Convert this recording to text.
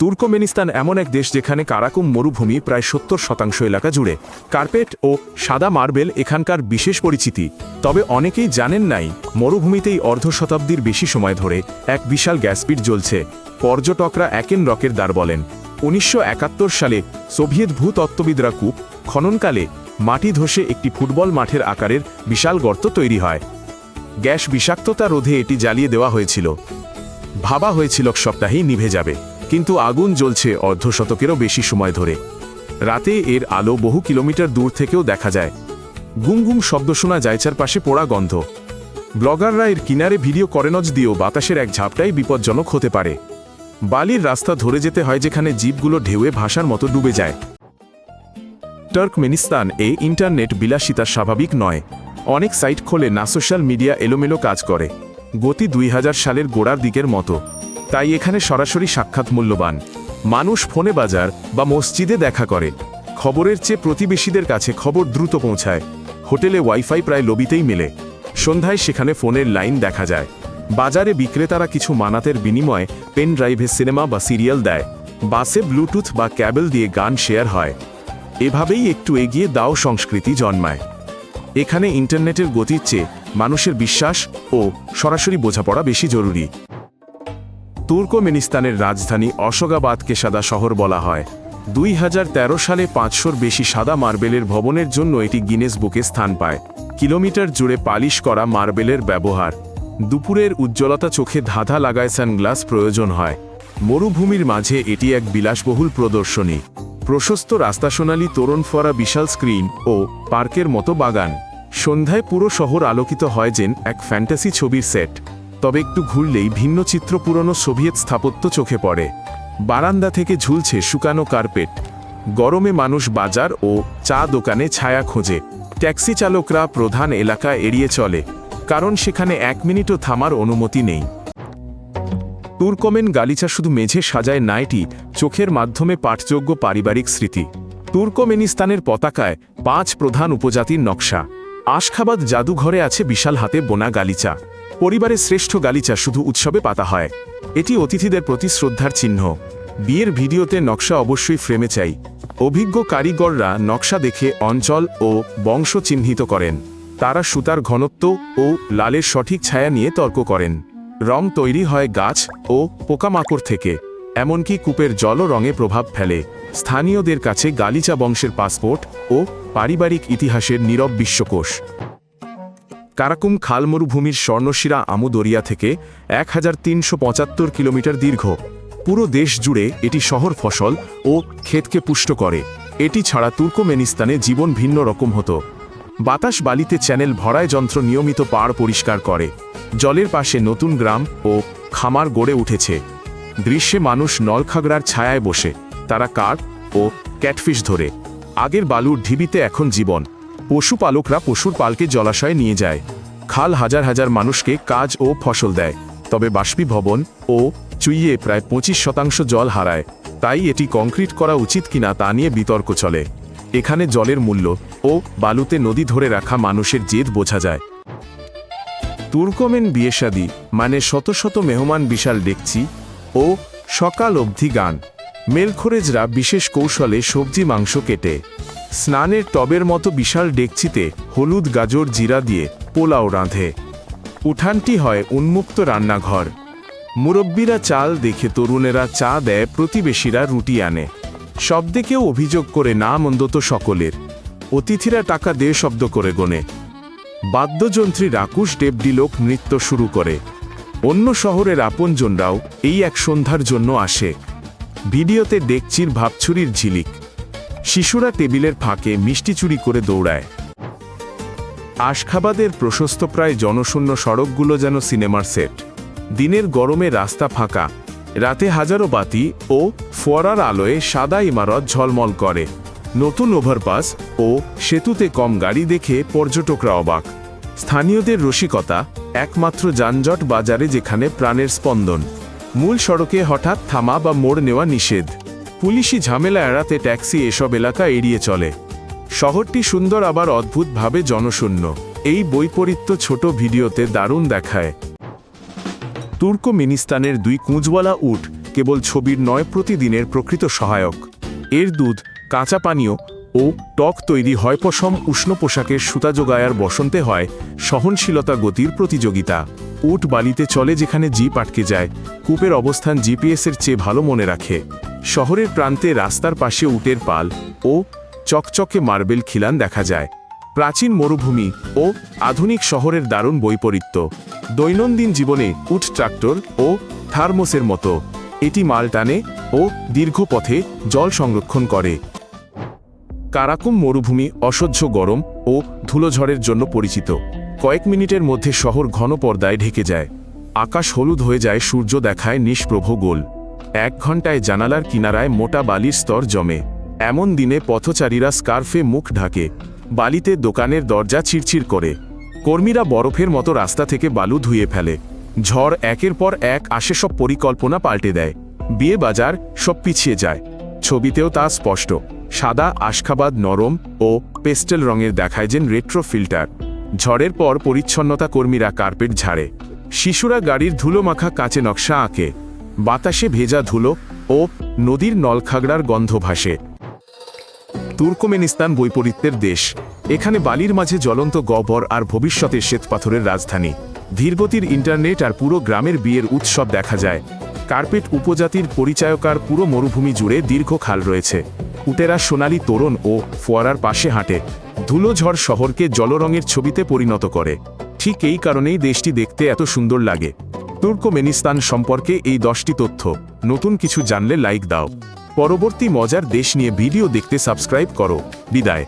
Turkmenistan এমন এক দেশ যেখানে কারাকুম মরুভূমি প্রায় ৭০% এলাকা জুড়ে। কার্পেট ও সাদা মার্বেল এখানকার বিশেষ পরিচিতি। তবে অনেকেই জানেন নাই, মরুভূমিতেই অর্ধ শতাব্দীর বেশি সময় ধরে এক বিশাল গ্যাসপিট জ্বলছে। পর্যটকরা একেন রকের দ্বার বলেন। ১৯৭১ সালে সোভিয়েত ভূতত্ত্ববিদরা কূপ খননকালে মাটি ধসে একটি ফুটবল মাঠের আকারের বিশাল গর্ত তৈরি হয়। গ্যাস বিষাক্ততা রোধে এটি জ্বালিয়ে দেওয়া হয়েছিল। ভাবা হয়েছিল সপ্তাহেই নিভে যাবে, কিন্তু আগুন জ্বলছে অর্ধশতকেরও বেশি সময় ধরে। রাতে এর আলো বহু কিলোমিটার দূর থেকেও দেখা যায়। গুম গুম শব্দ শোনা যায়, চারপাশে পোড়া গন্ধ। ব্লগাররা এর কিনারে ভিডিও করেনজ দিয়েও বাতাসের এক ঝাপটাই বিপজ্জনক হতে পারে। বালির রাস্তা ধরে যেতে হয়, যেখানে জীবগুলো ঢেউয়ে ভাষার মতো ডুবে যায়। তুর্কমেনিস্তান ইন্টারনেট বিলাসিতা স্বাভাবিক নয়। অনেক সাইট খোলে না, সোশ্যাল মিডিয়া এলোমেলো কাজ করে। গতি ২০০০ সালের গোড়ার দিকের মতো। তাই এখানে সরাসরি সাক্ষাৎ মূল্যবান। মানুষ ফোনে বাজার বা মসজিদে দেখা করে। খবরের চেয়ে প্রতিবেশীদের কাছে খবর দ্রুত পৌঁছায়। হোটেলে ওয়াইফাই প্রায় লবিতেই মেলে। সন্ধ্যায় সেখানে ফোনের লাইন দেখা যায়। বাজারে বিক্রেতারা কিছু মানাতের বিনিময়ে পেন ড্রাইভে সিনেমা বা সিরিয়াল দেয়। বাসে ব্লুটুথ বা ক্যাবেল দিয়ে গান শেয়ার হয়। এভাবেই একটু এগিয়ে দাও সংস্কৃতি জন্মায়। এখানে ইন্টারনেটের গতির চেয়ে মানুষের বিশ্বাস ও সরাসরি বোঝাপড়া বেশি জরুরি। তুর্কমেনিস্তানের রাজধানী অশোগাবাদকে সাদা শহর বলা হয়। ২০১৩ সালে ৫০০-র বেশি সাদা মার্বেলের ভবনের জন্য এটি গিনেস বুকে স্থান পায়। কিলোমিটার জুড়ে পালিশ করা মার্বেলের ব্যবহার। দুপুরের উজ্জ্বলতা চোখে ধাঁধা লাগায়, সানগ্লাস প্রয়োজন হয়। মরুভূমির মাঝে এটি এক বিলাসবহুল প্রদর্শনী। প্রশস্ত রাস্তা, সোনালি তোরণ ফরা বিশাল স্ক্রিন ও পার্কের মতো বাগান। সন্ধ্যায় পুরো শহর আলোকিত হয় যেন এক ফ্যান্টাসি ছবির সেট। তবে একটু ঘুরলেই ভিন্ন চিত্র, পুরনো সোভিয়েত স্থাপত্য চোখে পড়ে। বারান্দা থেকে ঝুলছে শুকানো কার্পেট। গরমে মানুষ বাজার ও চা দোকানে ছায়া খোঁজে। ট্যাক্সি চালকরা প্রধান এলাকা এড়িয়ে চলে, কারণ সেখানে ১ মিনিটও থামার অনুমতি নেই। তুর্কমেন গালিচা শুধু মেঝে সাজায় না, এটি চোখের মাধ্যমে পাঠযোগ্য পারিবারিক স্মৃতি। তুর্কমেনিস্তানের পতাকায় ৫ প্রধান উপজাতির নকশা। আশখাবাদ জাদুঘরে আছে বিশাল হাতে বোনা গালিচা। পরিবারের শ্রেষ্ঠ গালিচা শুধু উৎসবে পাতা হয়। এটি অতিথিদের প্রতি শ্রদ্ধার চিহ্ন। বিয়ের ভিডিওতে নকশা অবশ্যই ফ্রেমে চাই। অভিজ্ঞ কারিগররা নকশা দেখে অঞ্চল ও বংশ চিহ্নিত করেন। তারা সুতার ঘনত্ব ও লালের সঠিক ছায়া নিয়ে তর্ক করেন। রং তৈরি হয় গাছ ও পোকামাকড় থেকে। এমনকি কূপের জলও রঙে প্রভাব ফেলে। স্থানীয়দের কাছে গালিচা বংশের পাসপোর্ট ও পারিবারিক ইতিহাসের নীরব বিশ্বকোষ। কারাকুম খাল মরুভূমির স্বর্ণশিরা আমু দরিয়া থেকে ১৩৭৫ কিলোমিটার দীর্ঘ। পুরো দেশ জুড়ে এটি শহর, ফসল ও ক্ষেতকে পুষ্ট করে। এটি ছাড়া তুর্কমেনিস্তানে জীবন ভিন্ন রকম হতো। বাতাস বালিতে চ্যানেল ভরায়, যন্ত্র নিয়মিত পাড় পরিষ্কার করে। জলের পাশে নতুন গ্রাম ও খামার গড়ে উঠেছে। গ্রীষ্মে মানুষ নলখাগড়ার ছায়ায় বসে। তারা কার্প ও ক্যাটফিশ ধরে। আগের বালুর ঢিবিতে এখন জীবন। পশুপালকরা পশুর পালকে জলাশয়ে নিয়ে যায়। খাল হাজার হাজার মানুষকে কাজ ও ফসল দেয়। তবে বাষ্পীভবন ও চুইয়ে প্রায় ২৫% জল হারায়। তাই এটি কংক্রিট করা উচিত কিনা তা নিয়ে বিতর্ক চলে। এখানে জলের মূল্য ও বালুতে নদী ধরে রাখা মানুষের জেদ বোঝা যায়। তুর্কমেন বিয়েশাদি মানে শত শত মেহমান, বিশাল ডেকচি ও সকাল অবধি গান। মেলখোরেজরা বিশেষ কৌশলে সবজি মাংস কেটে স্নানের টবের মতো বিশাল ডেকচিতে হলুদ, গাজর, জিরা দিয়ে পোলাও রাঁধে। উঠানটি হয় উন্মুক্ত রান্নাঘর। মুরব্বীরা চাল দেখে তরুণেরা চা দেয়, প্রতিবেশীরা রুটি আনে। শব্দে কেউ অভিযোগ করে না, মন্দ সকলের। অতিথিরা টাকা দিয়ে শব্দ করে গোনে। বাদ্যযন্ত্রী রাকুশ ডেবডিলোক নৃত্য শুরু করে। অন্য শহরের আপনজনরাও এই এক সন্ধ্যার জন্য আসে। ভিডিওতে ডেকচির ভাবছুরির ঝিলিক। শিশুরা টেবিলের ফাঁকে মিষ্টি চুরি করে দৌড়ায়। আশখাবাদের প্রশস্ত প্রায় জনশূন্য সড়কগুলো যেন সিনেমার সেট। দিনের গরমে রাস্তা ফাঁকা, রাতে হাজারো বাতি ও ফোয়ারার আলোয় সাদা ইমারত ঝলমল করে। নতুন ওভারপাস ও সেতুতে কম গাড়ি দেখে পর্যটকরা অবাক। স্থানীয়দের রসিকতা, একমাত্র যানজট বাজারে যেখানে প্রাণের স্পন্দন। মূল সড়কে হঠাৎ থামা বা মোড় নেওয়া নিষেধ। পুলিশি ঝামেলা এড়াতে ট্যাক্সি এসব এলাকা এড়িয়ে চলে। শহরটি সুন্দর আবার অদ্ভুতভাবে জনশূন্য। এই বৈপরীত্য ছোট ভিডিওতে দারুণ দেখায়। তুর্কমেনিস্তানের 2 কুঁজওয়ালা উট কেবল ছবির নয়, প্রতিদিনের প্রকৃত সহায়ক। এর দুধ, কাঁচা পানীয় ও টক তৈরি হয় পশম, উষ্ণ পোশাকের সুতা জোগায়ার বসন্তে হয় সহনশীলতা, গতির প্রতিযোগিতা। উট বালিতে চলে যেখানে জিপ আটকে যায়, কূপের অবস্থান জিপিএসের চেয়ে ভালো মনে রাখে। শহরের প্রান্তে রাস্তার পাশে উটের পাল ও চকচকে মার্বেল খিলান দেখা যায়। প্রাচীন মরুভূমি ও আধুনিক শহরের দারুণ বৈপরীত্য। দৈনন্দিন জীবনে উট ট্রাক্টর ও থার্মোসের মতো, এটি মাল টানে ও দীর্ঘ পথে জল সংরক্ষণ করে। কারাকুম মরুভূমি অসহ্য গরম ও ধুলোঝড়ের জন্য পরিচিত। কয়েক মিনিটের মধ্যে শহর ঘন পর্দায় ঢেকে যায়। আকাশ হলুদ হয়ে যায়, সূর্য দেখায় নিষ্প্রভ গোল। 1 ঘন্টায় জানালার কিনারায় মোটা বালির স্তর জমে। এমন দিনে পথচারীরা স্কার্ফে মুখ ঢাকে। বালিতে দোকানের দরজা চিরচির করে। কর্মীরা বরফের মতো রাস্তা থেকে বালু ধুয়ে ফেলে। ঝড় একের পর এক আসে, সব পরিকল্পনা পাল্টে দেয়। বিয়ে বাজার সব পিছিয়ে যায়। ছবিতেও তা স্পষ্ট। সাদা আশখাবাদ নরম ও পেস্টেল রঙের দেখায় যেন রেট্রো ফিল্টার। ঝড়ের পর পরিচ্ছন্নতা কর্মীরা কার্পেট ঝাড়ে। শিশুরা গাড়ির ধুলো মাখা কাঁচে নকশা আঁকে। বাতাসে ভেজা ধুলো ও নদীর নলখাগড়ার গন্ধ ভাসে। তুর্কমেনিস্তান বৈপরীত্যের দেশ। এখানে বালির মাঝে জ্বলন্ত গহ্বর আর ভবিষ্যতের শ্বেতপাথরের রাজধানী। ধীরগতির ইন্টারনেট আর পুরো গ্রামের বিয়ের উৎসব দেখা যায়। কার্পেট উপজাতির পরিচায়কার, পুরো মরুভূমি জুড়ে দীর্ঘ খাল রয়েছে। উটেরা সোনালি তোরণ ও ফোয়ারার পাশে হাঁটে। ধুলোঝড় শহরকে জলরঙের ছবিতে পরিণত করে। ঠিক এই কারণেই দেশটি দেখতে এত সুন্দর লাগে। তুর্কমেনিস্তান সম্পর্কে এই 10টি তথ্য। নতুন কিছু জানলে লাইক দাও। পরবর্তী মজার দেশ নিয়ে ভিডিও দেখতে সাবস্ক্রাইব করো। বিদায়।